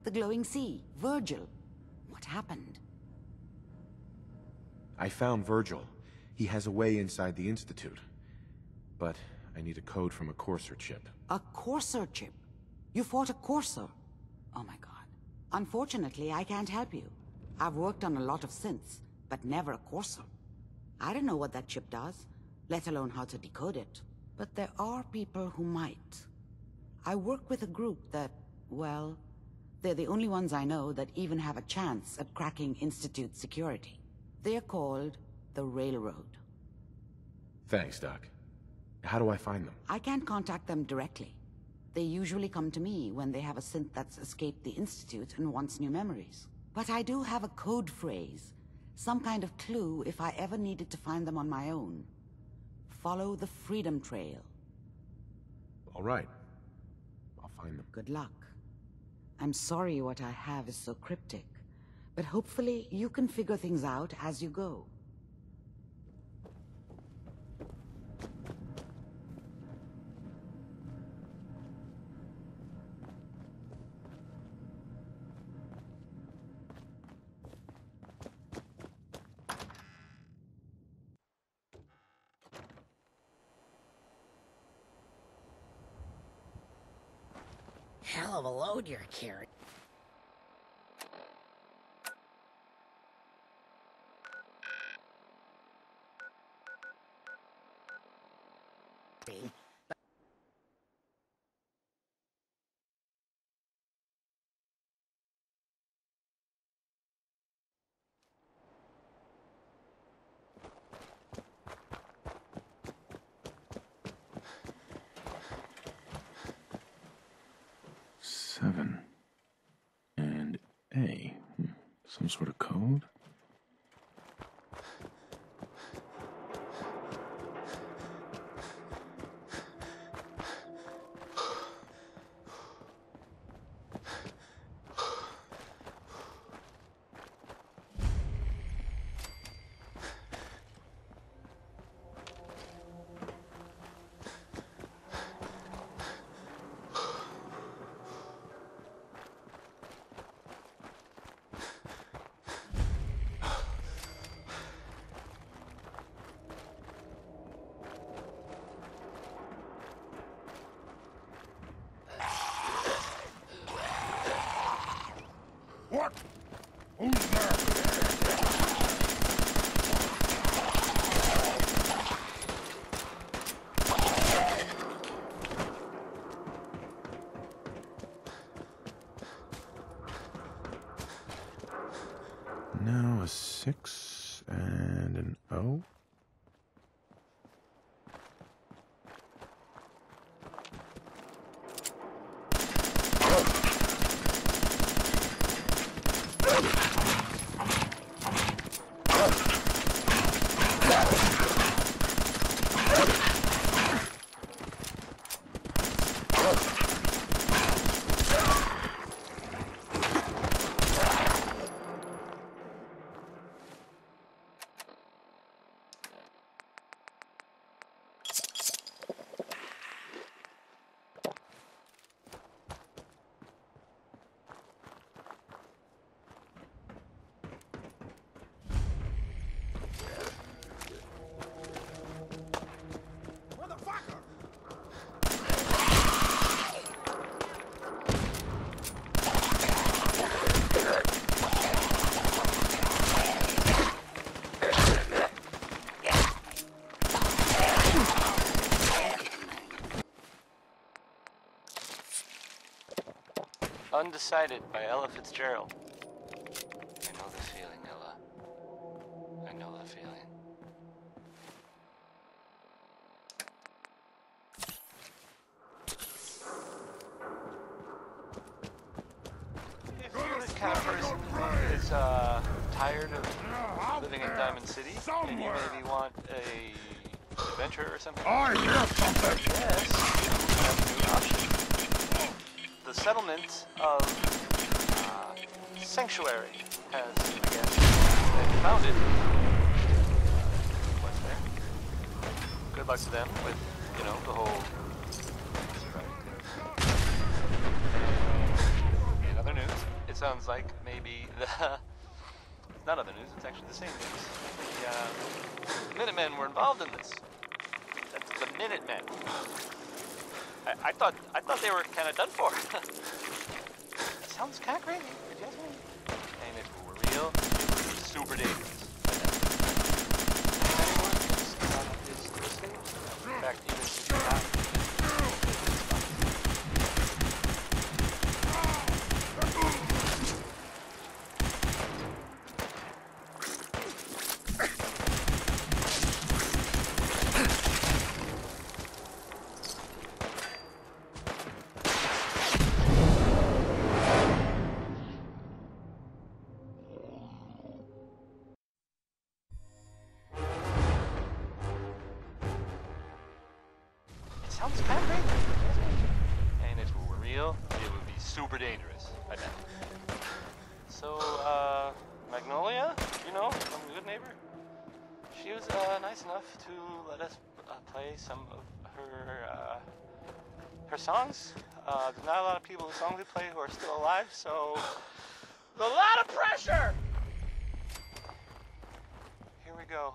The glowing sea, Virgil. What happened? I found Virgil. He has a way inside the Institute. But I need a code from a Courser chip. A Courser chip? You fought a Courser? Oh my god. Unfortunately, I can't help you. I've worked on a lot of synths, but never a Courser. I don't know what that chip does, let alone how to decode it. But there are people who might. I work with a group that, well, they're the only ones I know that even have a chance at cracking Institute security. They're called the Railroad. Thanks, Doc. How do I find them? I can't contact them directly. They usually come to me when they have a synth that's escaped the Institute and wants new memories. But I do have a code phrase, some kind of clue if I ever needed to find them on my own. Follow the Freedom Trail. All right. I'll find them. Good luck. I'm sorry what I have is so cryptic, but hopefully you can figure things out as you go. Hell of a load you're carrying. Seven. And A. Some sort of code? What? Who's there? Now a 6 and an O. Undecided by Ella Fitzgerald. I know the feeling, Ella. I know the feeling. If you're the kind of person who is tired of living in Diamond City, and you maybe want a adventure or something, I hear something! yes, you have a new option. The settlement of Sanctuary has, I guess, been founded. What's there? Good luck to them with, you know, the whole... In other news, sounds like maybe the... It's not other news, it's actually the same news. The Minutemen were involved in this. That's the Minutemen. I thought they were kind of done for. That sounds kind of crazy, if you ask me. And if it were real, it would be super dangerous. Anyone is listening? In fact, even if you're not, sounds kind of crazy. And if it were real, it would be super dangerous, I bet. So, Magnolia, you know, from Good Neighbor, she was nice enough to let us play some of her songs. There's not a lot of people whose songs we play who are still alive, so there's a lot of pressure! Here we go.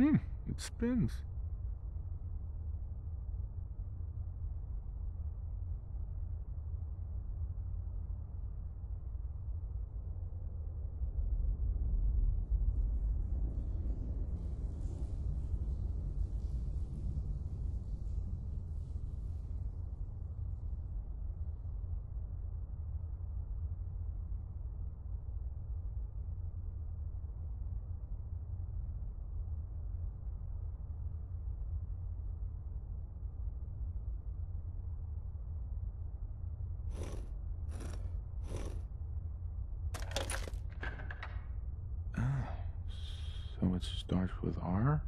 It spins. So it starts with R?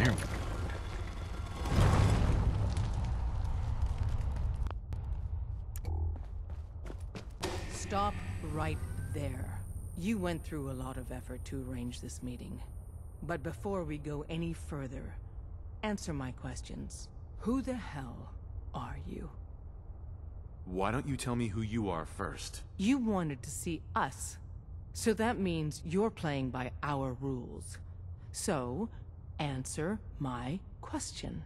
you. Stop right there. You went through a lot of effort to arrange this meeting. But before we go any further, answer my questions. Who the hell are you? Why don't you tell me who you are first? You wanted to see us. So that means you're playing by our rules. So, answer my question.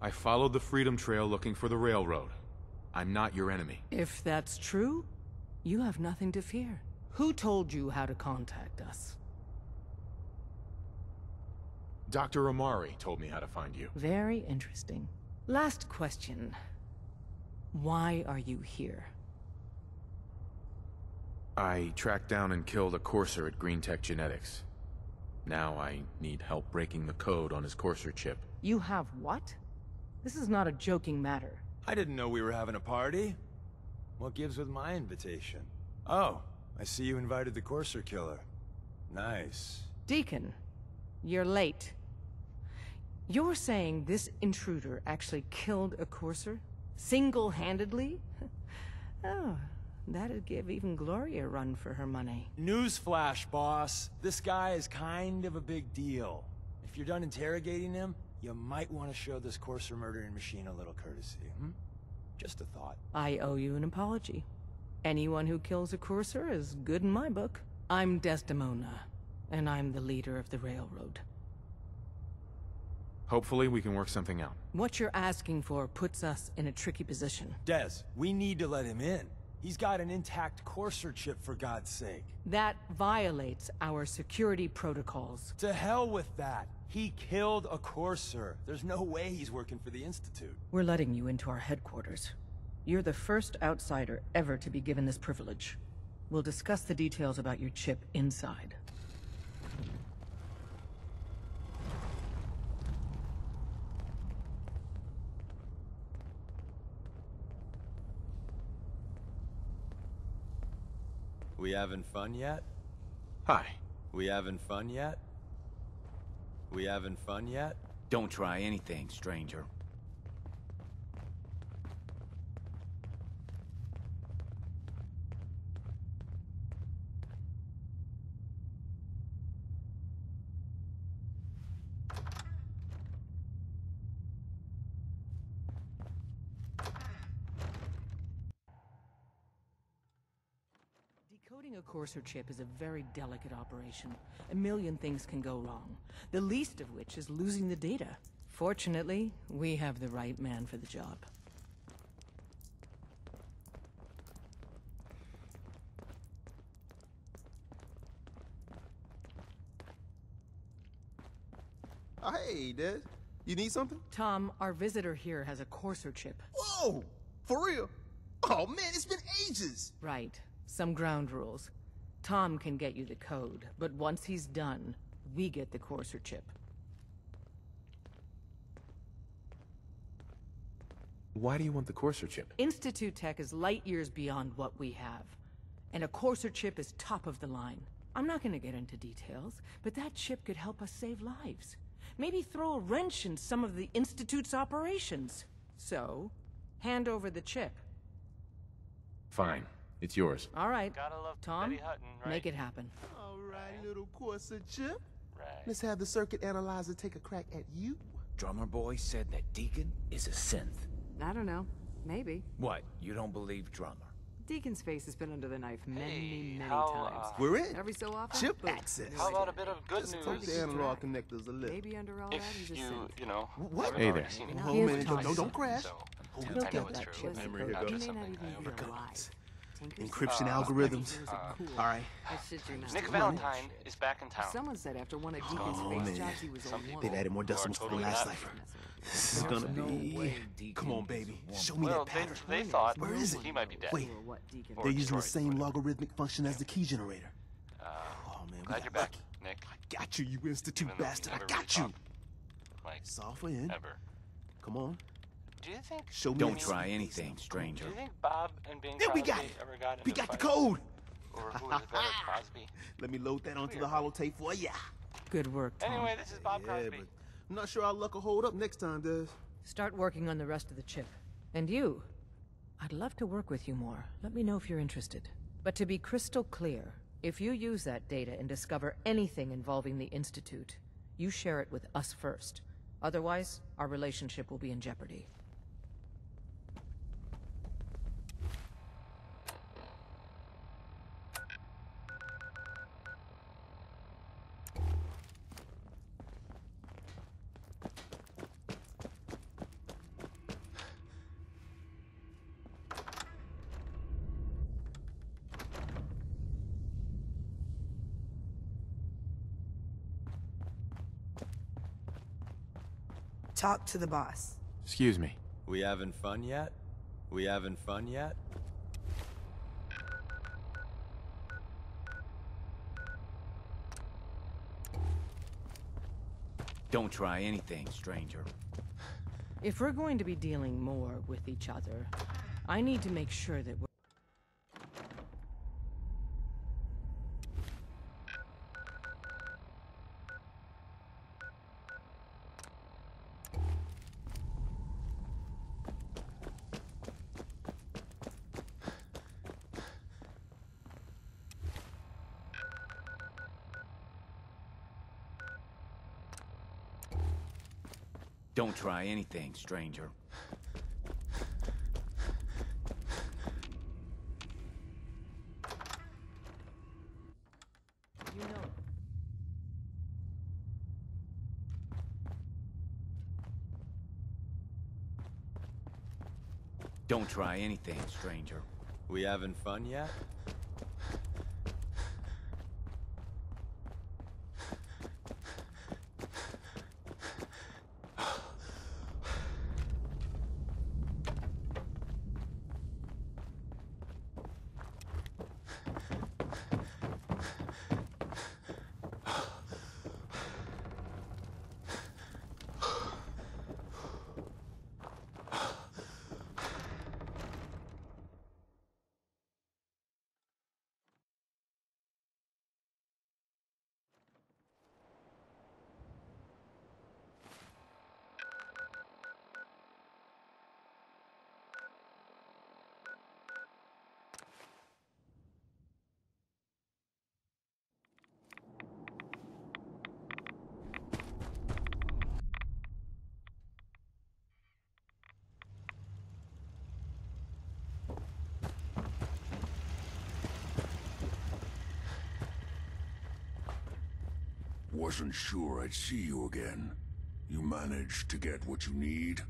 I followed the Freedom Trail looking for the railroad. I'm not your enemy. If that's true, you have nothing to fear. Who told you how to contact us? Dr. Amari told me how to find you. Very interesting. Last question. Why are you here? I tracked down and killed a courser at Green Tech Genetics. Now I need help breaking the code on his courser chip. You have what? This is not a joking matter. I didn't know we were having a party. What gives with my invitation? Oh, I see you invited the Courser killer. Nice. Deacon, you're late. You're saying this intruder actually killed a courser? Single-handedly? Oh, that'd give even Gloria a run for her money. Newsflash, boss. This guy is kind of a big deal. If you're done interrogating him, you might want to show this Courser murdering machine a little courtesy, Just a thought. I owe you an apology. Anyone who kills a courser is good in my book. I'm Desdemona, and I'm the leader of the railroad. Hopefully we can work something out. What you're asking for puts us in a tricky position. Des, we need to let him in. He's got an intact Courser chip, for God's sake. That violates our security protocols. To hell with that. He killed a Courser. There's no way he's working for the Institute. We're letting you into our headquarters. You're the first outsider ever to be given this privilege. We'll discuss the details about your chip inside. We having fun yet? Hi. We having fun yet? We having fun yet? Don't try anything, stranger. Decoding a courser chip is a very delicate operation. A million things can go wrong, the least of which is losing the data. Fortunately, we have the right man for the job. Oh, hey, Des. You need something? Tom, our visitor here has a courser chip. Whoa! For real? Oh, man, it's been ages! Right. Some ground rules. Tom can get you the code, but once he's done, we get the courser chip. Why do you want the courser chip? Institute tech is light years beyond what we have. And a courser chip is top of the line. I'm not gonna get into details, but that chip could help us save lives. Maybe throw a wrench in some of the Institute's operations. So, hand over the chip. Fine. It's yours. All right. Gotta love Tom, Betty Hutton, right? make it happen. All right, little courser chip. Right. Let's have the circuit analyzer take a crack at you. Drummer boy said that Deacon is a synth. I don't know. Maybe. What? You don't believe Drummer? Deacon's face has been under the knife many Hey, how, times. We're in. Every so often, Chip boom. access. How about a bit of good Just news? poke the analog connectors a little. Maybe under all If that, he's a you, synth. you know, What? haven't Hey already there. seen it. Hold Here's man, Tom's don't crash. So, Hold I it know together. it's That true. chip Memory code, here he goes. may not Something even I be overcome. alive. Tinker's Encryption algorithms. cool. All right. That shit you're not Nick doing. Valentine is back in town. Someone said after one of Deacon's Oh, face man. jobs, he was a Some people- They've woman. added more decimals to the totally last not. cipher. This is gonna No be... way Deacon Come on, is baby. a Show me Well, that pattern. they thought Where is it? he might be dead. Wait. Or what Deacon Or They're using the destroyed, same whatever. logarithmic function as the key generator. Oh, man, we Glad got you're back, lucky. Nick. I got you, you Institute Even though we bastard. I never got really you. talked, like, It's all for in. ever. Come on. Do you think? Show me Don't that try secret anything, Do stranger. you think Bob and Bing There we Crosby got it. ever got into We a got the fight? code. Or who was it better, Crosby? Let me load that onto the holotape for ya. Good work, Tom. Anyway, this is Bob Yeah, Crosby. but I'm not sure our luck will hold up next time, Des. Start working on the rest of the chip. And you, I'd love to work with you more. Let me know if you're interested. But to be crystal clear, if you use that data and discover anything involving the Institute, you share it with us first. Otherwise, our relationship will be in jeopardy. Talk to the boss. Excuse me. We having fun yet? We having fun yet? Don't try anything, stranger. If we're going to be dealing more with each other, I need to make sure that we're... Don't try anything, stranger. You know... Don't try anything, stranger. We having fun yet? Wasn't sure I'd see you again. You managed to get what you need?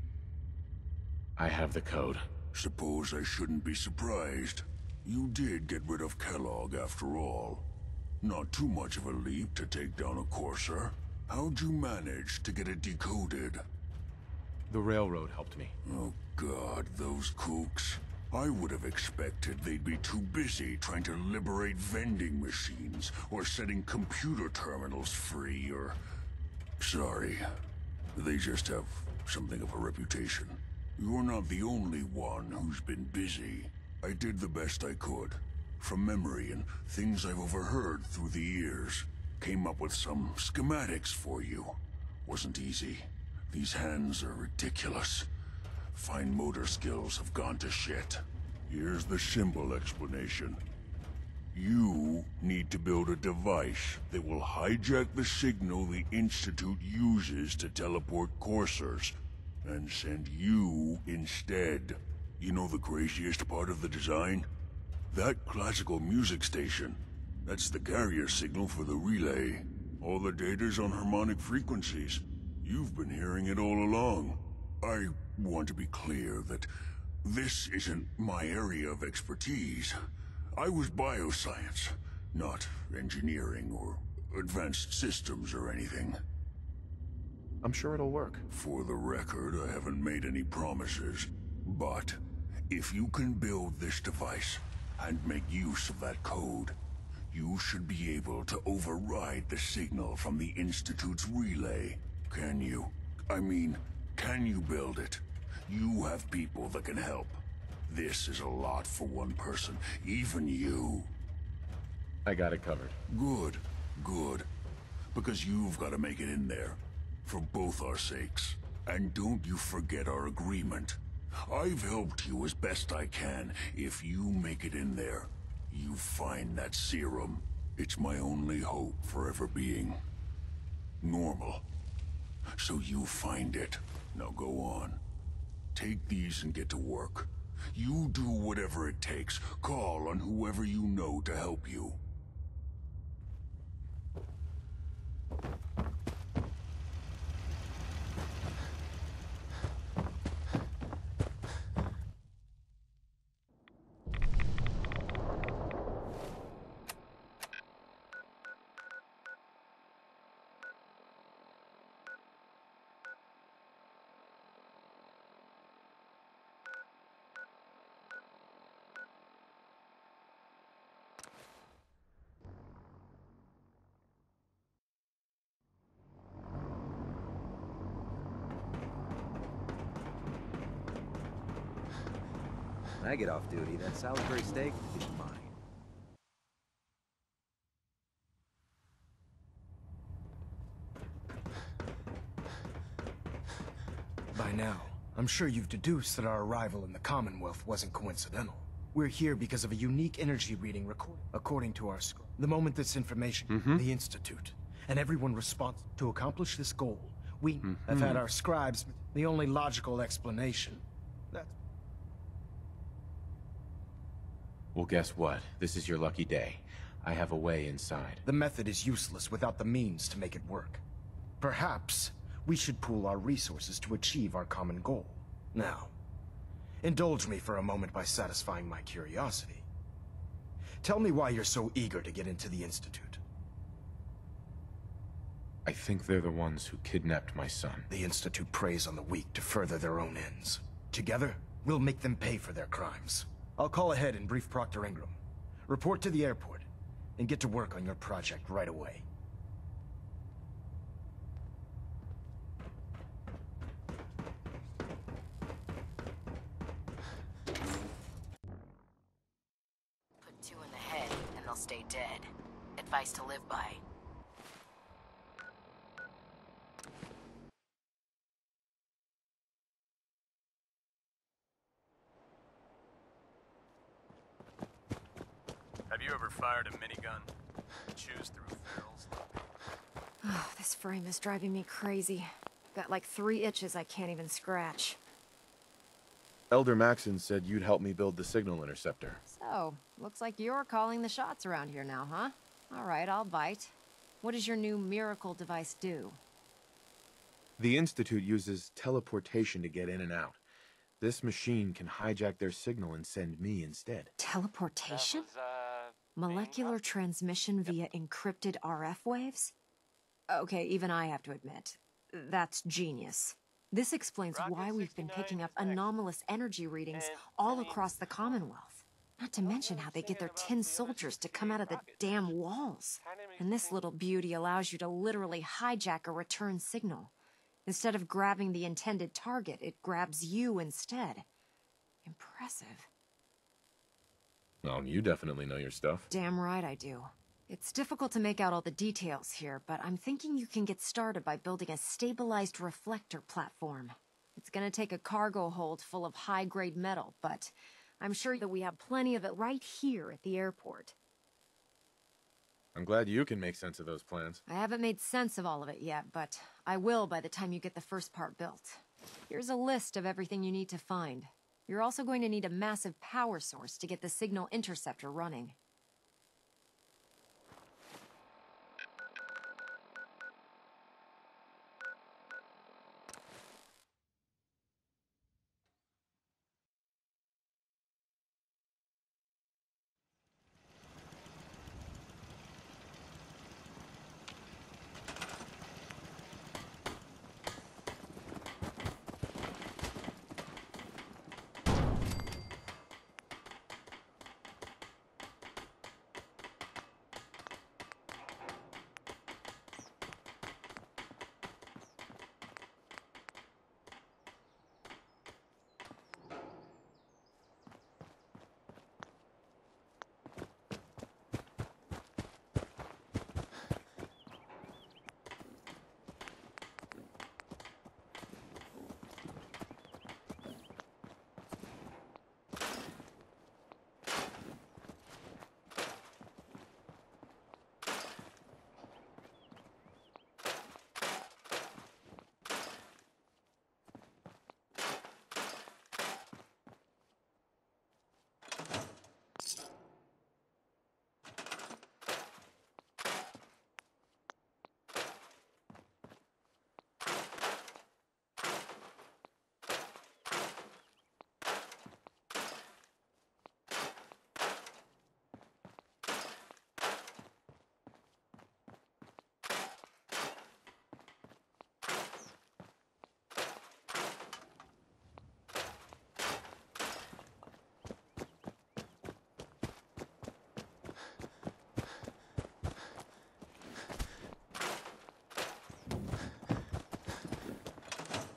I have the code. Suppose I shouldn't be surprised. You did get rid of Kellogg after all. Not too much of a leap to take down a Courser. How'd you manage to get it decoded? The railroad helped me. Oh God, those kooks. I would have expected they'd be too busy trying to liberate vending machines, or setting computer terminals free, or... Sorry. They just have something of a reputation. You're not the only one who's been busy. I did the best I could. From memory and things I've overheard through the years. Came up with some schematics for you. Wasn't easy. These hands are ridiculous. Fine motor skills have gone to shit. Here's the simple explanation. You need to build a device that will hijack the signal the Institute uses to teleport coursers, and send you instead. You know the craziest part of the design? That classical music station. That's the carrier signal for the relay. All the data's on harmonic frequencies. You've been hearing it all along. I want to be clear that this isn't my area of expertise. I was bioscience, not engineering or advanced systems or anything. I'm sure it'll work. For the record, I haven't made any promises, but if you can build this device and make use of that code, you should be able to override the signal from the Institute's relay. Can you? I mean, can you build it? You have people that can help. This is a lot for one person, even you. I got it covered. Good, good. Because you've got to make it in there. For both our sakes. And don't you forget our agreement. I've helped you as best I can. If you make it in there, you find that serum. It's my only hope for ever being normal. So you find it. Now go on. Take these and get to work. You do whatever it takes. Call on whoever you know to help you. When I get off duty, that Salisbury steak is mine. By now, I'm sure you've deduced that our arrival in the Commonwealth wasn't coincidental. We're here because of a unique energy reading recorded, according to our script. The moment this information, the Institute, and everyone responsible to accomplish this goal, we have had our scribes. The only logical explanation. Well, guess what? This is your lucky day. I have a way inside. The method is useless without the means to make it work. Perhaps we should pool our resources to achieve our common goal. Now, indulge me for a moment by satisfying my curiosity. Tell me why you're so eager to get into the Institute. I think they're the ones who kidnapped my son. The Institute preys on the weak to further their own ends. Together, we'll make them pay for their crimes. I'll call ahead and brief Proctor Ingram. Report to the airport, and get to work on your project right away. Put 2 in the head, and they'll stay dead. Advice to live by. Have you ever fired a minigun? Chews through barrels. Oh, this frame is driving me crazy. Got like 3 itches I can't even scratch. Elder Maxon said you'd help me build the signal interceptor. So, looks like you're calling the shots around here now, huh? All right, I'll bite. What does your new miracle device do? The Institute uses teleportation to get in and out. This machine can hijack their signal and send me instead. Teleportation? That was, Molecular transmission via encrypted RF waves? Okay, even I have to admit, that's genius. This explains why we've been picking up anomalous energy readings all across the Commonwealth. Not to mention how they get their tin soldiers to come out of the damn walls. And this little beauty allows you to literally hijack a return signal. Instead of grabbing the intended target, it grabs you instead. Impressive. Well, you definitely know your stuff. Damn right I do. It's difficult to make out all the details here, but I'm thinking you can get started by building a stabilized reflector platform. It's gonna take a cargo hold full of high-grade metal, but I'm sure that we have plenty of it right here at the airport. I'm glad you can make sense of those plans. I haven't made sense of all of it yet, but I will by the time you get the first part built. Here's a list of everything you need to find. You're also going to need a massive power source to get the signal interceptor running.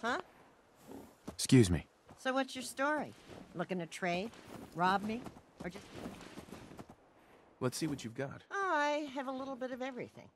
Huh? Excuse me. So what's your story? Looking to trade? Rob me? Or just... Let's see what you've got. Oh, I have a little bit of everything.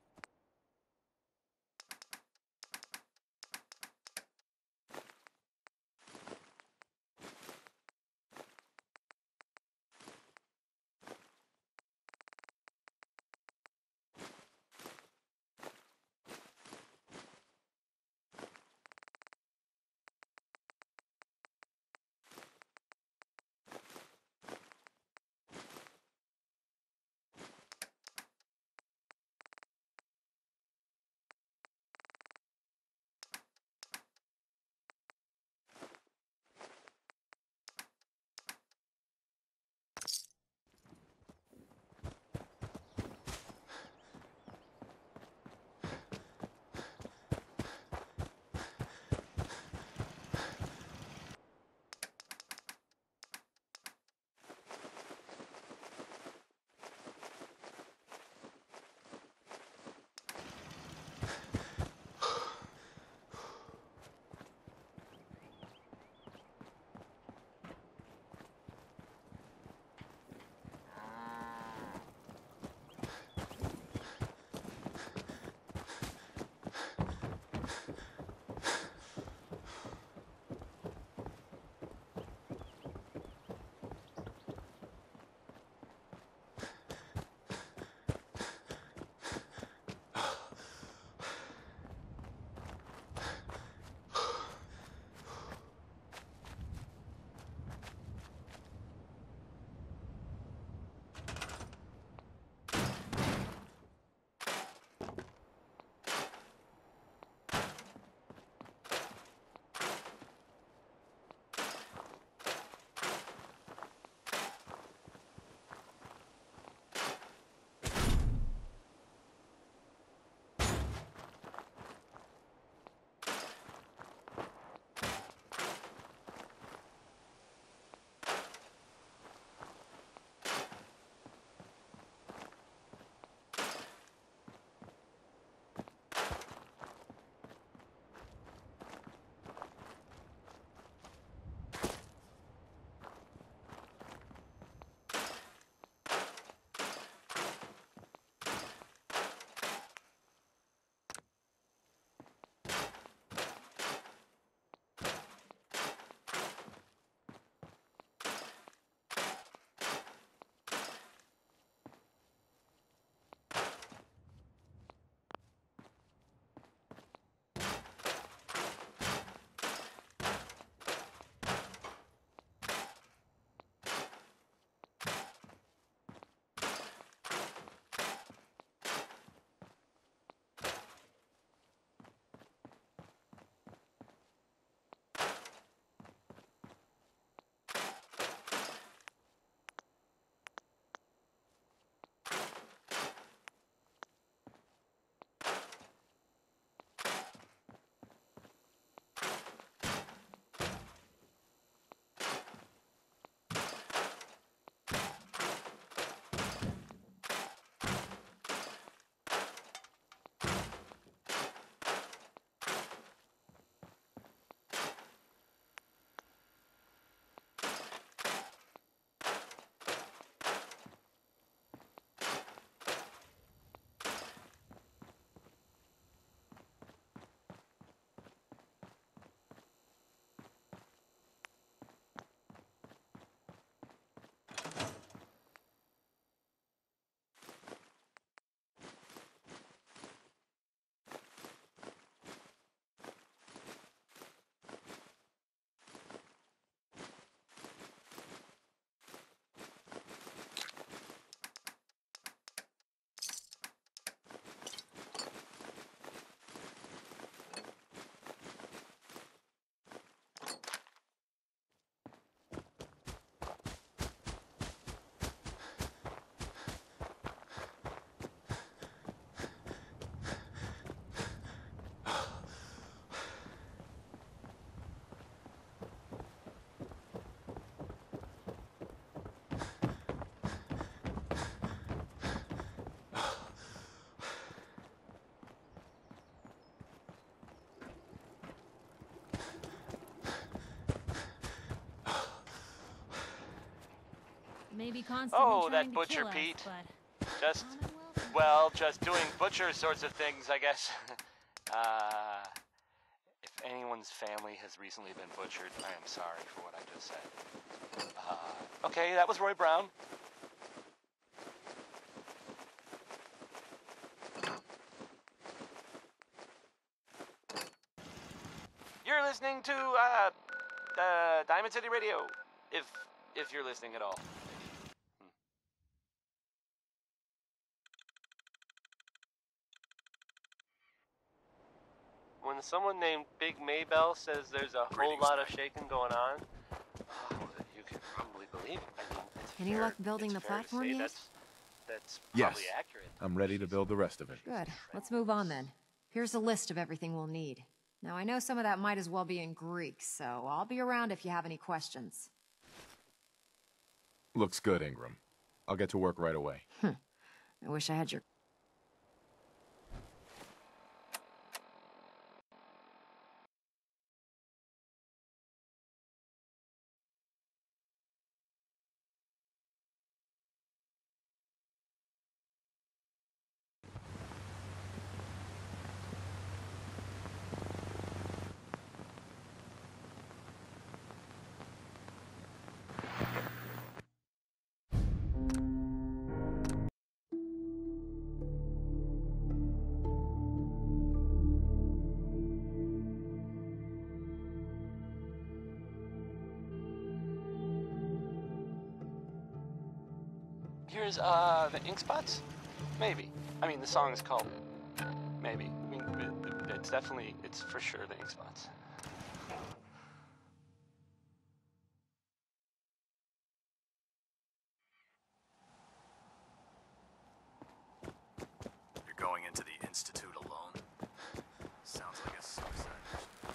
May be constantly Oh, trying that to Butcher kill us, Pete. but Just, well, just doing butcher sorts of things, I guess. If anyone's family has recently been butchered, I am sorry for what I just said. Okay, that was Roy Brown. You're listening to, Diamond City Radio. If you're listening at all. When someone named Big Maybell says there's a whole lot of shaking going on, you can probably believe it. I mean, it's Any luck building the fair to platform say yet? That's Yes. probably accurate. I'm ready to build the rest of it. Good. Let's move on then. Here's a list of everything we'll need. Now, I know some of that might as well be in Greek, so I'll be around if you have any questions. Looks good, Ingram. I'll get to work right away. I wish I had your... Here's, the ink spots? Maybe. I mean, the song is called Maybe. I mean, it's definitely, it's for sure the ink spots. You're going into the Institute alone? Sounds like a suicide mission.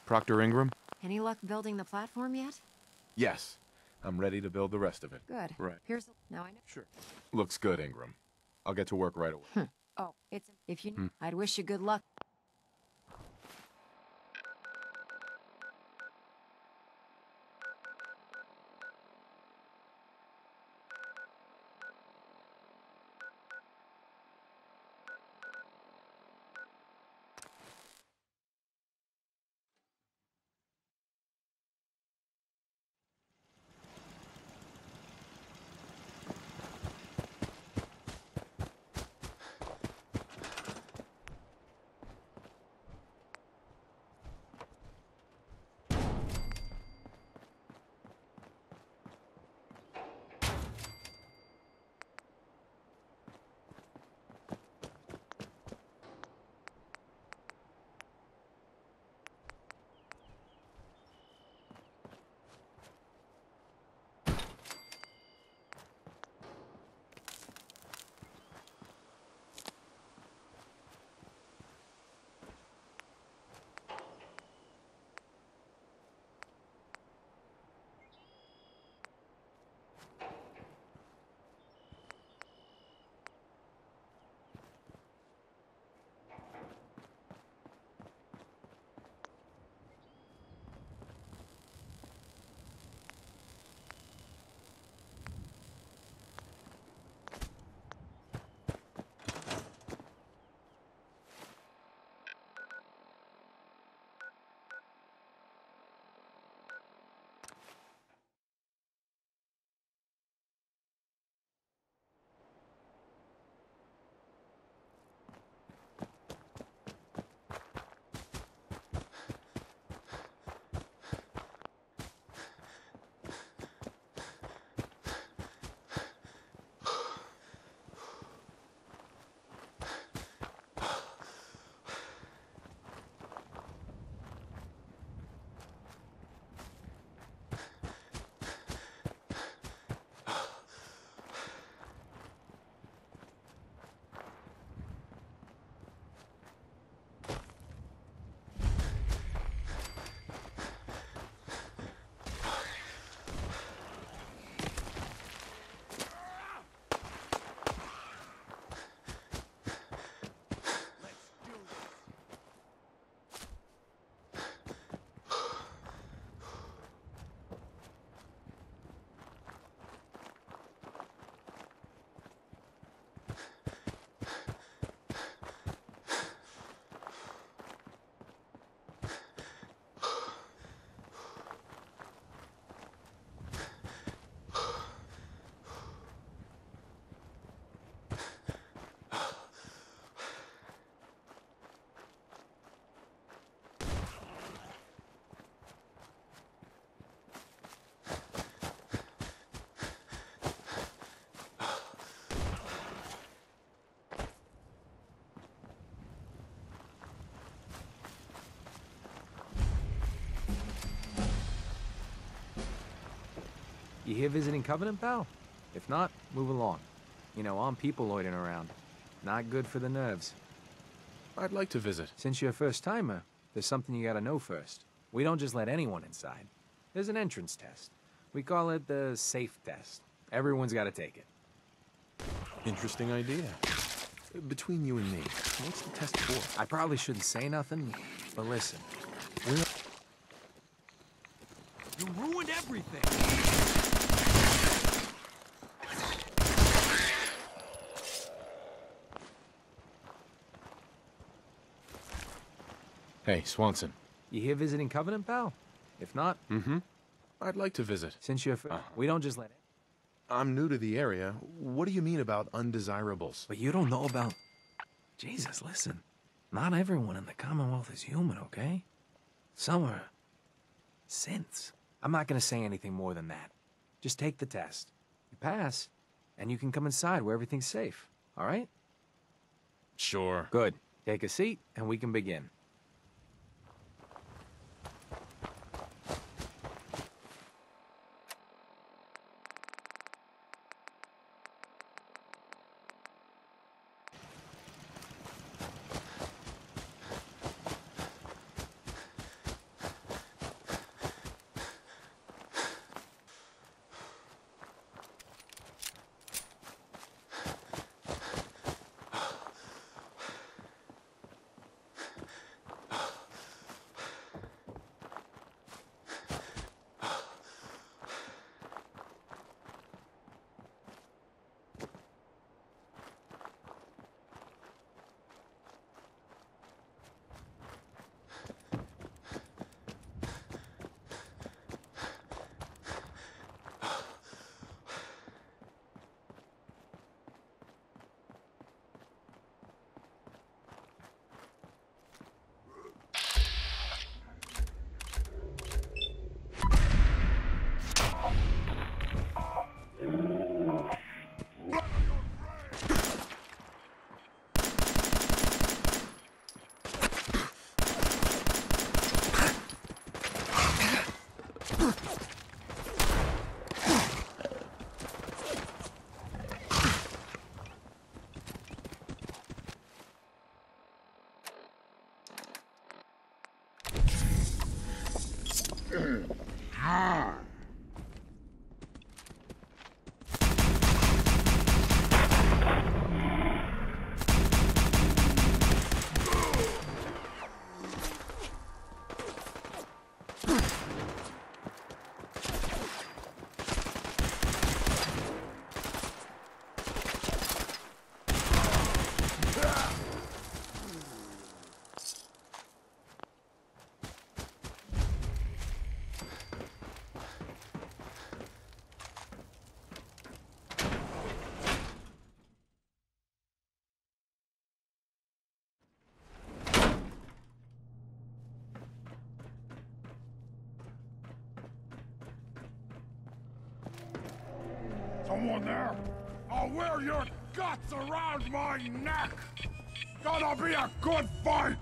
Proctor Ingram? Any luck building the platform yet? Yes. I'm ready to build the rest of it. Good. Right. Here's... Now I know... Sure. Looks good, Ingram. I'll get to work right away. Oh, it's... If you... I'd wish you good luck. You here visiting Covenant, pal? If not, move along. You know, armed people loitering around. Not good for the nerves. I'd like to visit. Since you're a first-timer, there's something you gotta know first. We don't just let anyone inside. There's an entrance test. We call it the safe test. Everyone's gotta take it. Interesting idea. Between you and me, what's the test for? I probably shouldn't say nothing, but listen. You ruined everything! Hey, Swanson. You here visiting Covenant, pal? If not... Mm-hmm. I'd like to visit. Since you're... We don't just let it... I'm new to the area. What do you mean about undesirables? But you don't know about... Jesus, listen. Not everyone in the Commonwealth is human, okay? Some are... synths. I'm not gonna say anything more than that. Just take the test. You pass, and you can come inside where everything's safe, all right? Sure. Good. Take a seat, and we can begin. Someone there? I'll wear your guts around my neck! Gonna be a good fight!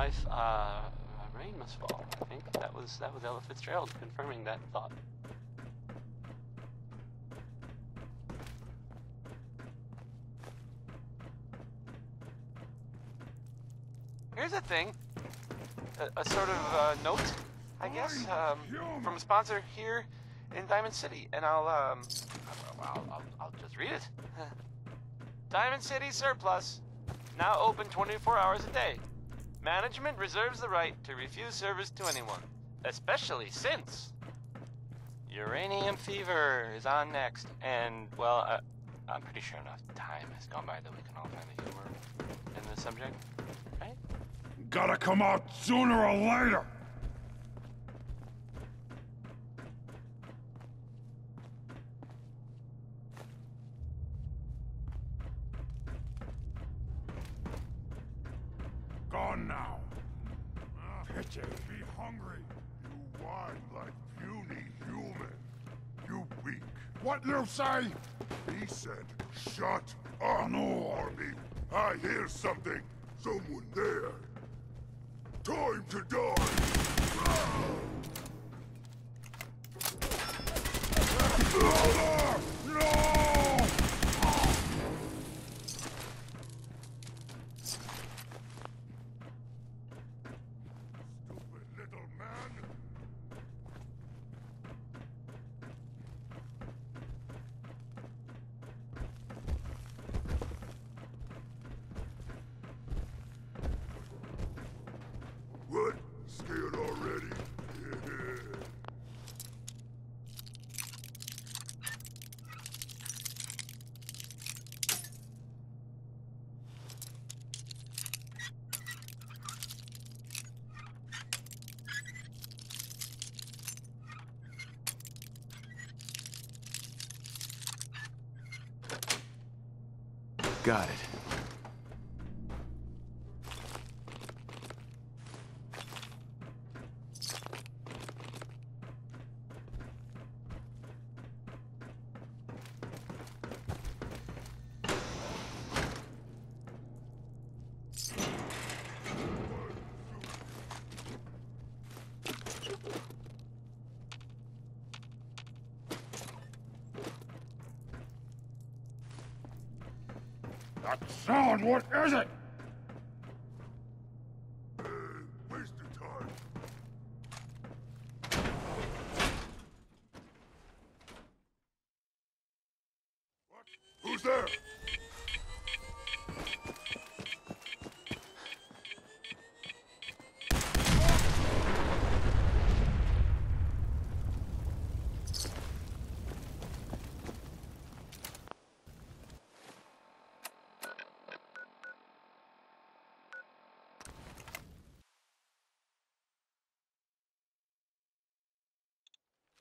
life, rain must fall. I think that was Ella Fitzgerald confirming that thought. Here's a thing, a sort of note, I guess, from a sponsor here in Diamond City, and I'll just read it. Diamond City Surplus, now open 24 hours a day. Management reserves the right to refuse service to anyone, especially since uranium fever is on next, and, well, I'm pretty sure enough time has gone by that we can all find the humor in the subject, right? Gotta come out sooner or later! Gone now. Pity, be hungry. You whine like puny human. You weak. What you say? He said, shut up. No, Army. I hear something. Someone there. Time to die. No! What? Scared already? Got it. That sound, what is it? Wasted time. What? Who's there?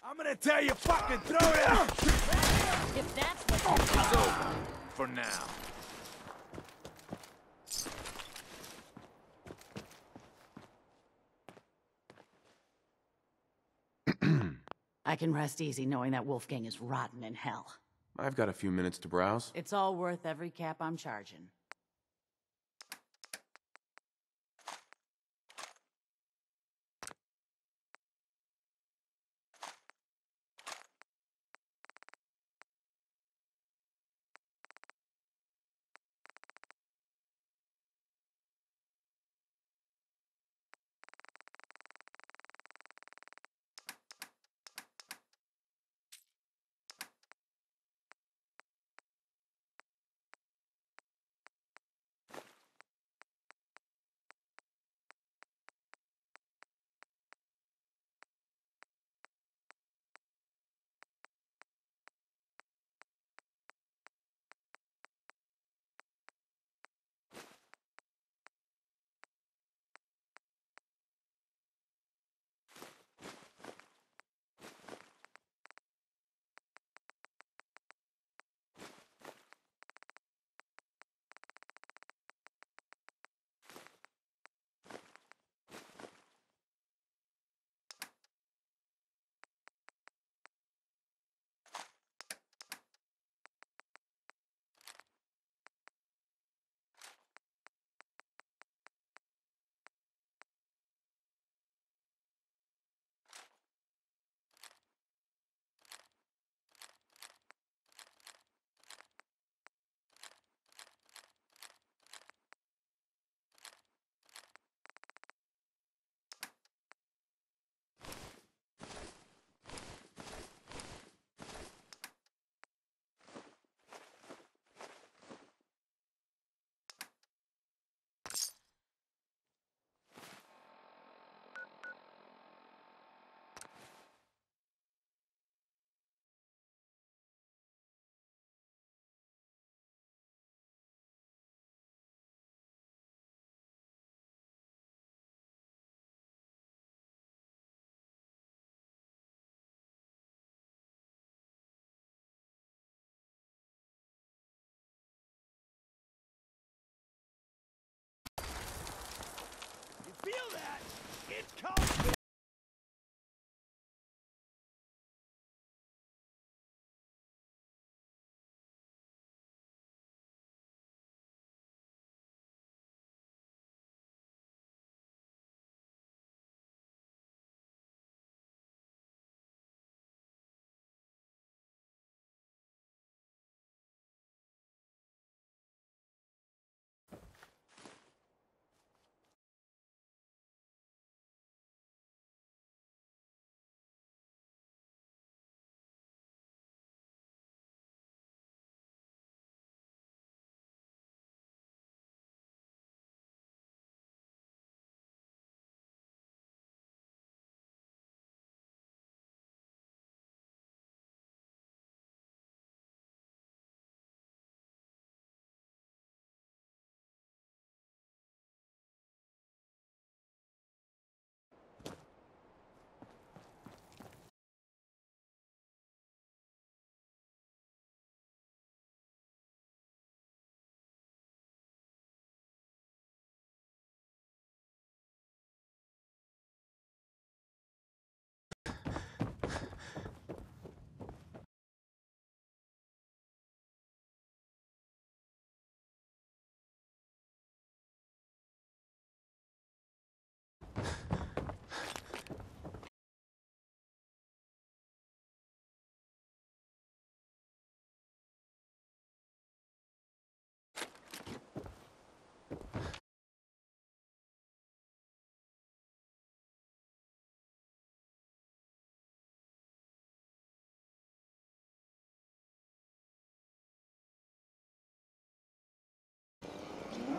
I'm gonna tell you, fucking throw it out! If that's what It's over. For now. I can rest easy knowing that Wolfgang is rotten in hell. I've got a few minutes to browse. It's all worth every cap I'm charging.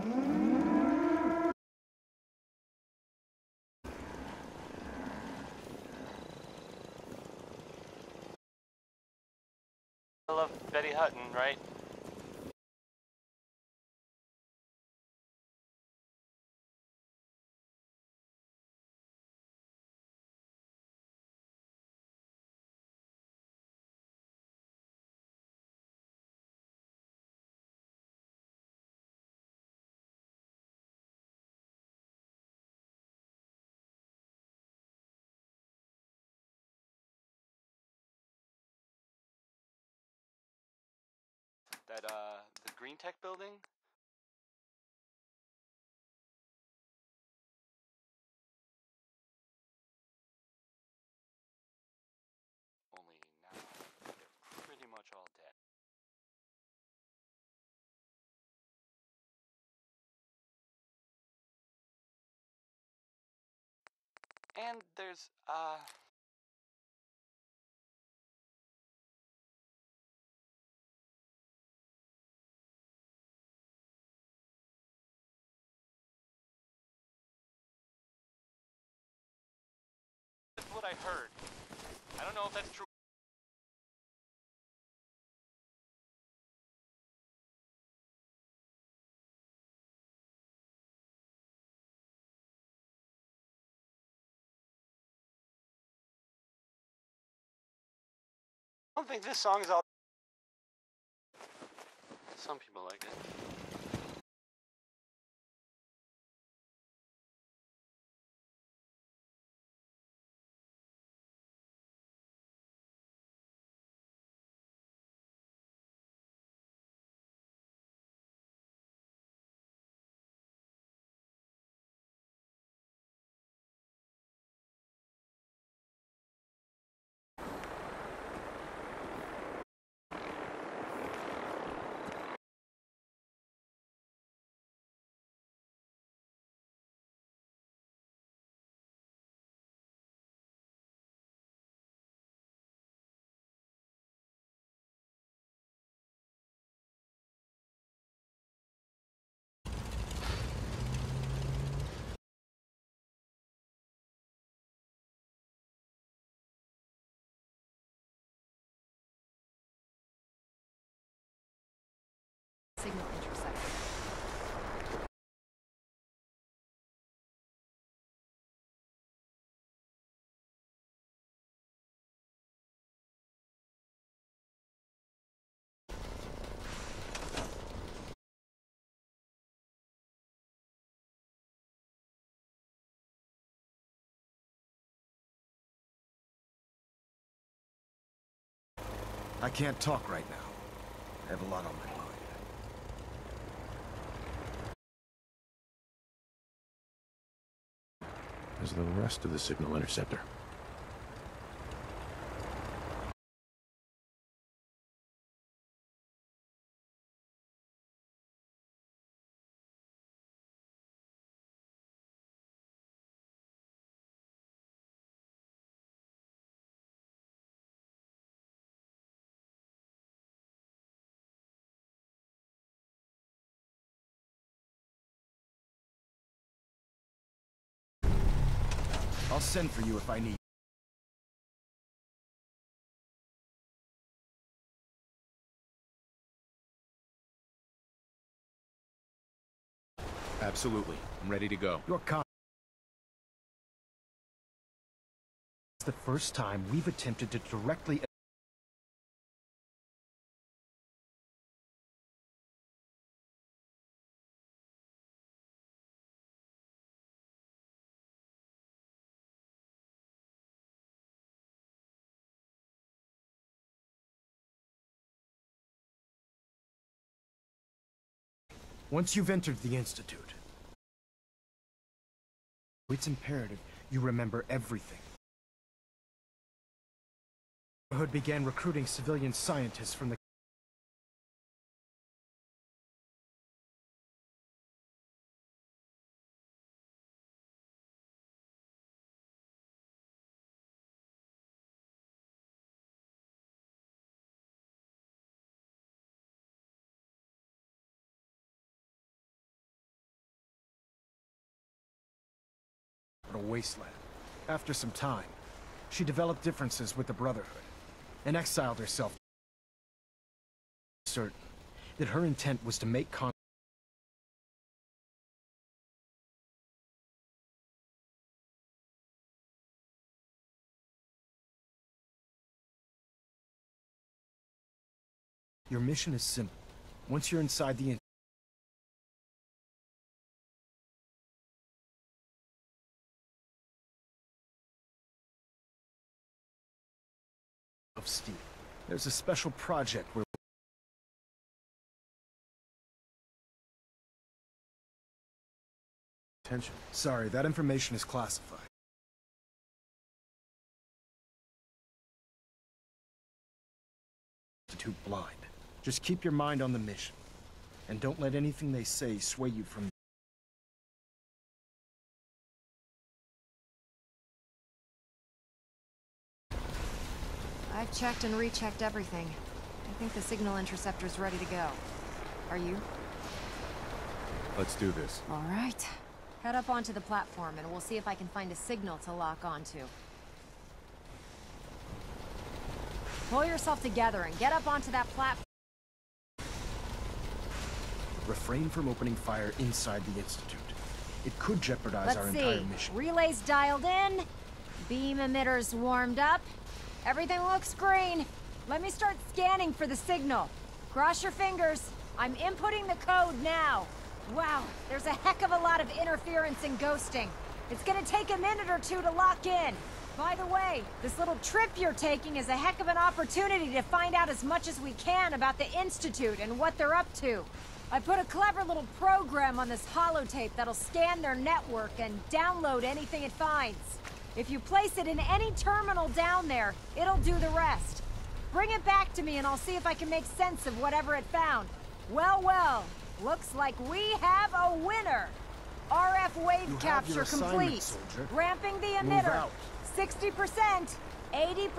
I love Betty Hutton, right? That, the Green Tech building? Only now they're pretty much all dead. And there's, that's what I heard. I don't know if that's true. I don't think this song is all. Some people like it. Signal intersected. I can't talk right now. I have a lot on my mind. As the rest of the signal interceptor. I'll send for you if I need. Absolutely. I'm ready to go. Your It's the first time we've attempted to directly. Once you've entered the Institute, it's imperative you remember everything. The Hood began recruiting civilian scientists from the hospital wasteland. After some time, she developed differences with the Brotherhood and exiled herself. Certain that her intent was to make Your mission is simple. Once you're inside the of steel, there's a special project where attention. Sorry, that information is classified. Too blind. Just keep your mind on the mission. And don't let anything they say sway you from... I've checked and rechecked everything. I think the signal interceptor's ready to go. Are you? Let's do this. All right. Head up onto the platform and we'll see if I can find a signal to lock onto. Pull yourself together and get up onto that platform. Refrain from opening fire inside the Institute. It could jeopardize our entire mission. Relays dialed in. Beam emitters warmed up. Everything looks green. Let me start scanning for the signal. Cross your fingers. I'm inputting the code now. Wow, there's a heck of a lot of interference and ghosting. It's gonna take a minute or two to lock in. By the way, this little trip you're taking is a heck of an opportunity to find out as much as we can about the Institute and what they're up to. I put a clever little program on this holotape that'll scan their network and download anything it finds. If you place it in any terminal down there, it'll do the rest. Bring it back to me and I'll see if I can make sense of whatever it found. Well, well, looks like we have a winner. RF wave capture complete. Soldier. Ramping the emitter. 60%, 80%.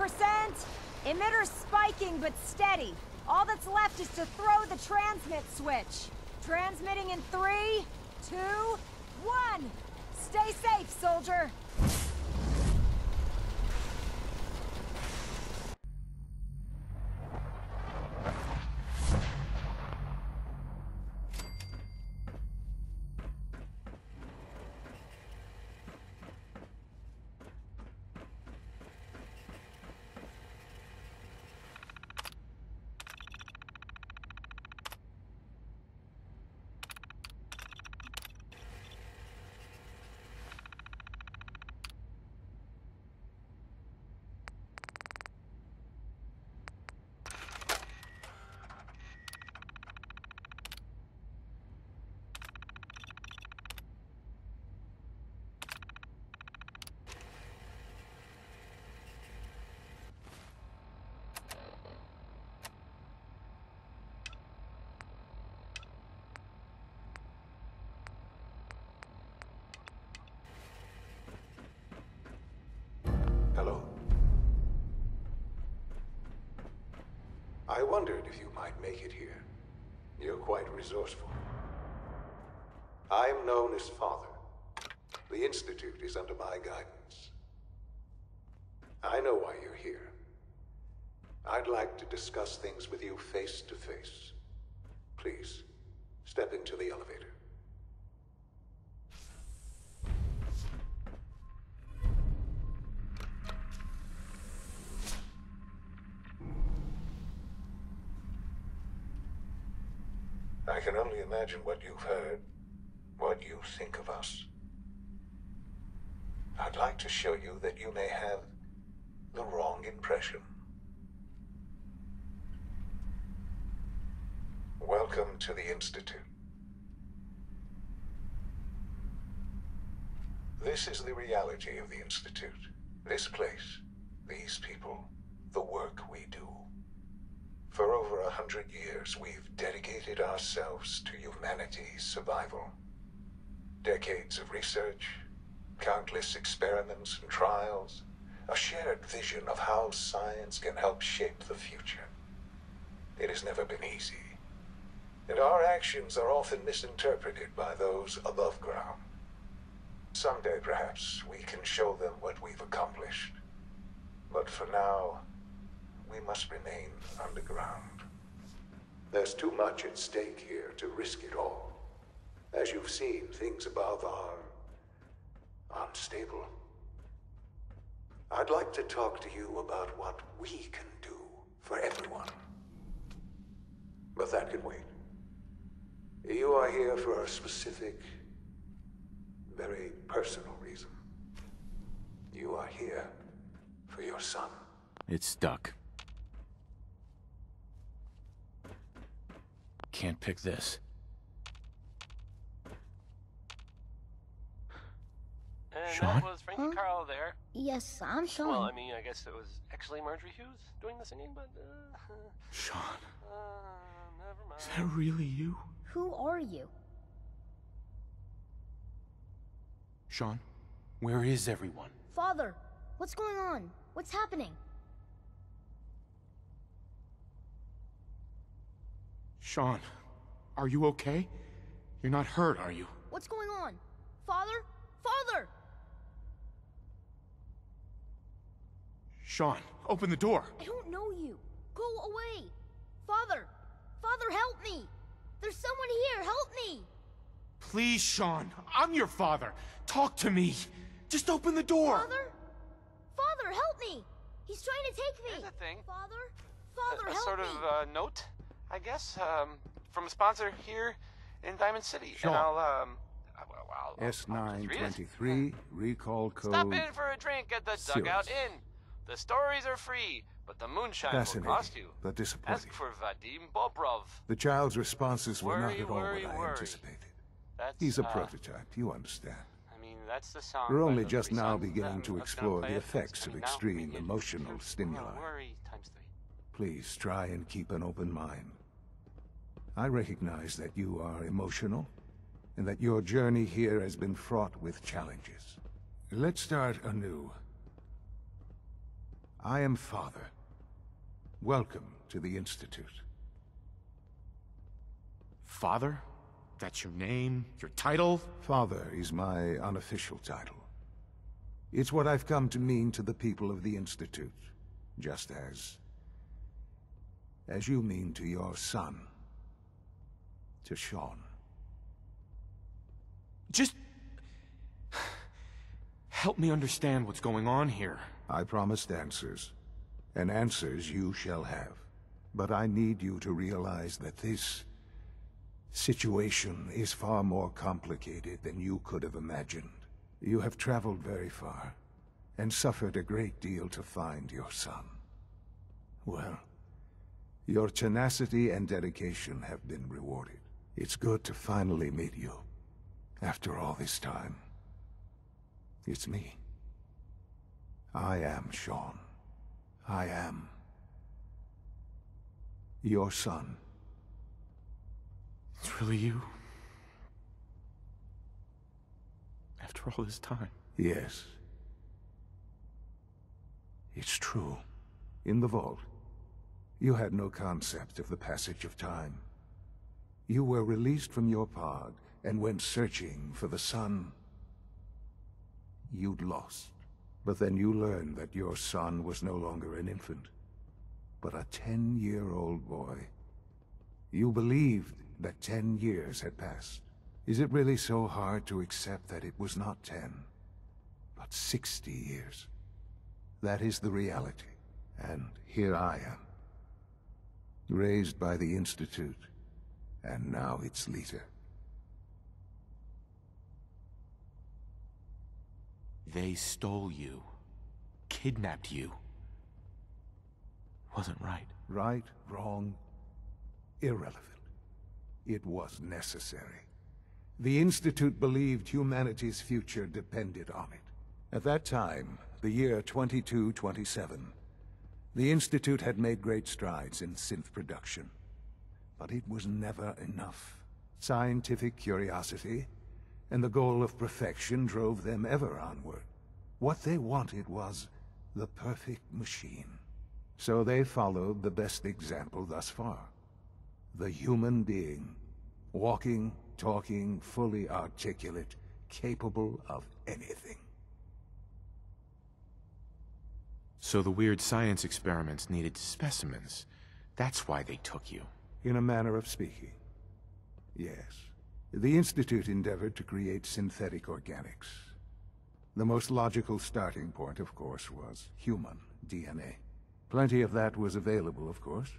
Emitter spiking but steady. All that's left is to throw the transmit switch. Transmitting in 3, 2, 1. Stay safe, soldier. Hello. I wondered if you might make it here. You're quite resourceful. I am known as Father. The Institute is under my guidance. I know why you're here. I'd like to discuss things with you face to face. Please, step into the elevator. I can only imagine what you've heard, what you think of us. I'd like to show you that you may have the wrong impression. Welcome to the Institute. This is the reality of the Institute. This place, these people, the work we do. For over 100 years, we've dedicated ourselves to humanity's survival. Decades of research, countless experiments and trials, a shared vision of how science can help shape the future. It has never been easy, and our actions are often misinterpreted by those above ground. Someday, perhaps, we can show them what we've accomplished. But for now, we must remain underground. There's too much at stake here to risk it all. As you've seen, things above are unstable. I'd like to talk to you about what we can do for everyone. But that can wait. You are here for a specific, very personal reason. You are here for your son. It's stuck. Can't pick this. And Sean? that was Frankie Carl there. Yes, I'm Sean. Well, I mean, I guess it was actually Marjorie Hughes doing the singing, but... Sean. Never mind. Is that really you? Who are you? Sean, where is everyone? Father, what's going on? What's happening? Sean, are you okay? You're not hurt, are you? What's going on? Father? Father! Sean, open the door. I don't know you. Go away. Father! Father, help me! There's someone here, help me! Please, Sean, I'm your father. Talk to me. Just open the door. Father? Father, help me! He's trying to take me! Here's the thing. Father? Father, a help sort me! of note, I guess, from a sponsor here in Diamond City. Sean. And I'll S923, recall code... Stop in for a drink at the Dugout Sirius. Inn. The stories are free, but the moonshine will Fascinating, cost you. but disappointing. Ask for Vadim Bobrov. The child's responses were not Worry, at all worry, what I worry. anticipated. That's, He's a prototype, you understand. I mean, that's the song. We're by only the just Three now Sons. beginning I'm to gonna explore play the it. It's effects of coming now. extreme Begin. emotional stimuli. Worry times 3. Please try and keep an open mind. I recognize that you are emotional, and that your journey here has been fraught with challenges. Let's start anew. I am Father. Welcome to the Institute. Father? That's your name? Your title? Father is my unofficial title. It's what I've come to mean to the people of the Institute, just as you mean to your son, to Sean. Just... help me understand what's going on here. I promised answers, and answers you shall have. But I need you to realize that this situation is far more complicated than you could have imagined. You have traveled very far, and suffered a great deal to find your son. Well, your tenacity and dedication have been rewarded. It's good to finally meet you, after all this time. It's me. I am Sean. I am your son. It's really you? After all this time? Yes. It's true. In the vault, you had no concept of the passage of time. You were released from your pod and went searching for the son you'd lost. But then you learned that your son was no longer an infant, but a 10-year-old boy. You believed that 10 years had passed. Is it really so hard to accept that it was not 10, but 60 years? That is the reality, and here I am. Raised by the Institute, and now its leader. They stole you. Kidnapped you. Wasn't right. Right, wrong, irrelevant. It was necessary. The Institute believed humanity's future depended on it. At that time, the year 2227, the Institute had made great strides in synth production. But it was never enough. Scientific curiosity and the goal of perfection drove them ever onward. What they wanted was the perfect machine. So they followed the best example thus far. The human being. Walking, talking, fully articulate, capable of anything. So the weird science experiments needed specimens. That's why they took you. In a manner of speaking, yes. The Institute endeavored to create synthetic organics. The most logical starting point, of course, was human DNA. Plenty of that was available, of course.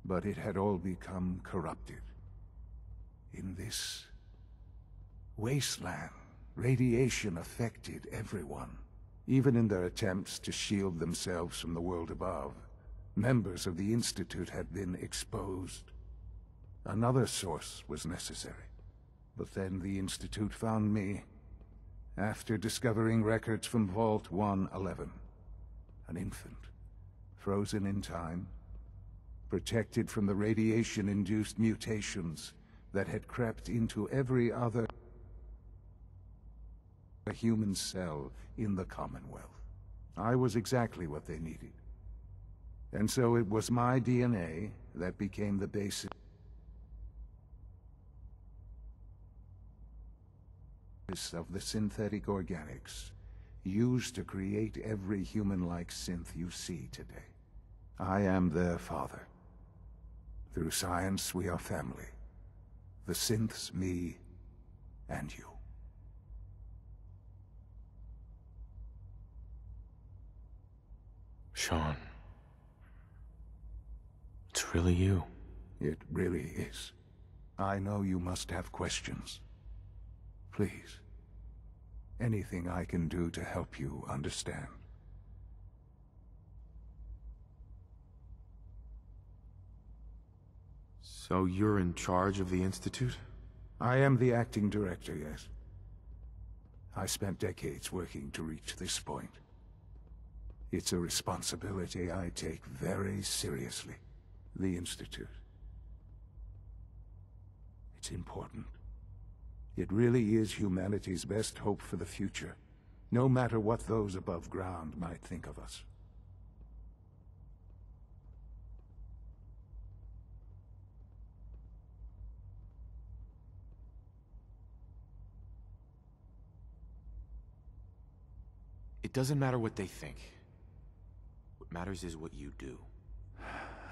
But it had all become corrupted. In this wasteland, radiation affected everyone. Even in their attempts to shield themselves from the world above, members of the Institute had been exposed. Another source was necessary. But then the Institute found me, after discovering records from Vault 111. An infant, frozen in time, protected from the radiation-induced mutations that had crept into every other human cell in the Commonwealth. I was exactly what they needed. And so it was my DNA that became the basis of the synthetic organics used to create every human-like synth you see today. I am their father. Through science, we are family. The synths, me, and you. Sean. It's really you. It really is. I know you must have questions. Please. Anything I can do to help you understand. So you're in charge of the Institute? I am the acting director, yes. I spent decades working to reach this point. It's a responsibility I take very seriously. The Institute. It's important. It really is humanity's best hope for the future, no matter what those above ground might think of us. It doesn't matter what they think. What matters is what you do.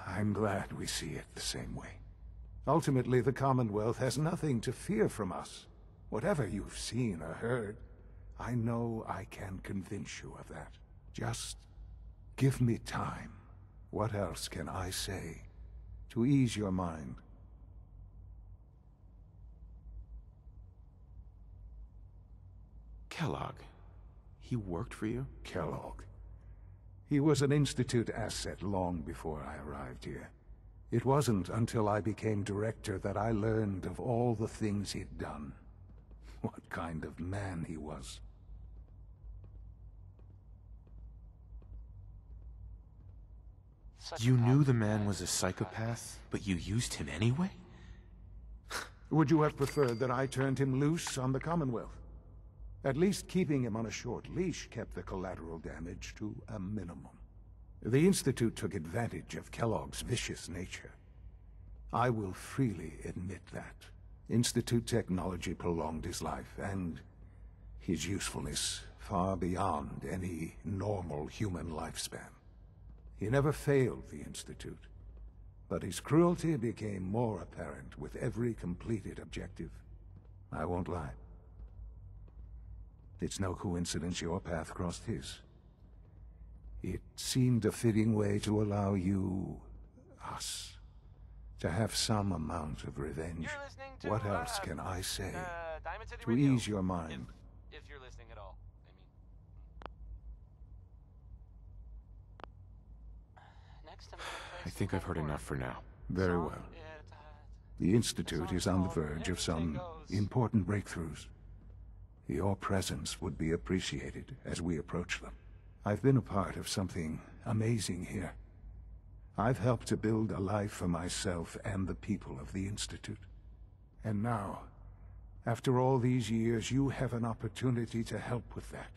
I'm glad we see it the same way. Ultimately, the Commonwealth has nothing to fear from us. Whatever you've seen or heard, I know I can convince you of that. Just give me time. What else can I say to ease your mind? Kellogg. He worked for you? Kellogg. He was an Institute asset long before I arrived here. It wasn't until I became director that I learned of all the things he'd done. What kind of man he was. You knew the man was a psychopath, but you used him anyway? Would you have preferred that I turned him loose on the Commonwealth? At least keeping him on a short leash kept the collateral damage to a minimum. The Institute took advantage of Kellogg's vicious nature. I will freely admit that. Institute technology prolonged his life, and his usefulness far beyond any normal human lifespan. He never failed the Institute, but his cruelty became more apparent with every completed objective. I won't lie. It's no coincidence your path crossed his. It seemed a fitting way to allow you, us, to have some amount of revenge. What else can I say to ease your mind? If you're listening at all, Next I'm gonna play I think I've heard enough for now. Very well. The Institute is on the verge of some important breakthroughs. Your presence would be appreciated as we approach them. I've been a part of something amazing here. I've helped to build a life for myself and the people of the Institute. And now, after all these years, you have an opportunity to help with that.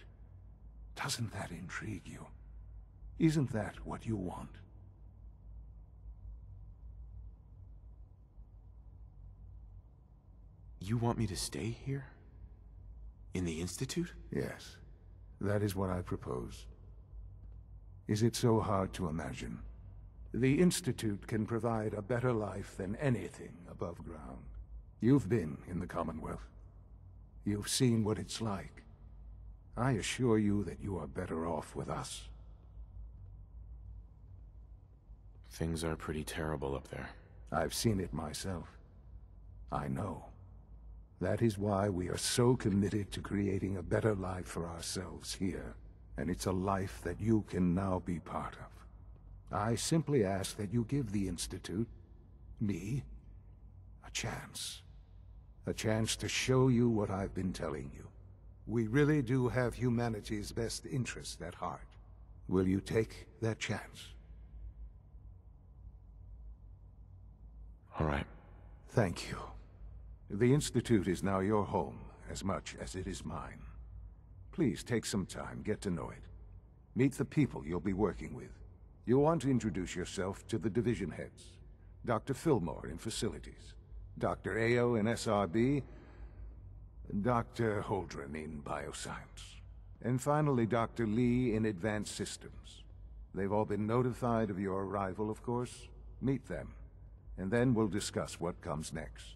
Doesn't that intrigue you? Isn't that what you want? You want me to stay here? In the Institute? Yes. That is what I propose. Is it so hard to imagine? The Institute can provide a better life than anything above ground. You've been in the Commonwealth. You've seen what it's like. I assure you that you are better off with us. Things are pretty terrible up there. I've seen it myself. I know. That is why we are so committed to creating a better life for ourselves here. And it's a life that you can now be part of. I simply ask that you give the Institute, me, a chance. A chance to show you what I've been telling you. We really do have humanity's best interest at heart. Will you take that chance? All right. Thank you. The Institute is now your home, as much as it is mine. Please take some time, get to know it. Meet the people you'll be working with. You'll want to introduce yourself to the division heads. Dr. Fillmore in Facilities, Dr. Ayo in SRB, Dr. Holdren in Bioscience, and finally Dr. Lee in Advanced Systems. They've all been notified of your arrival, of course. Meet them, and then we'll discuss what comes next.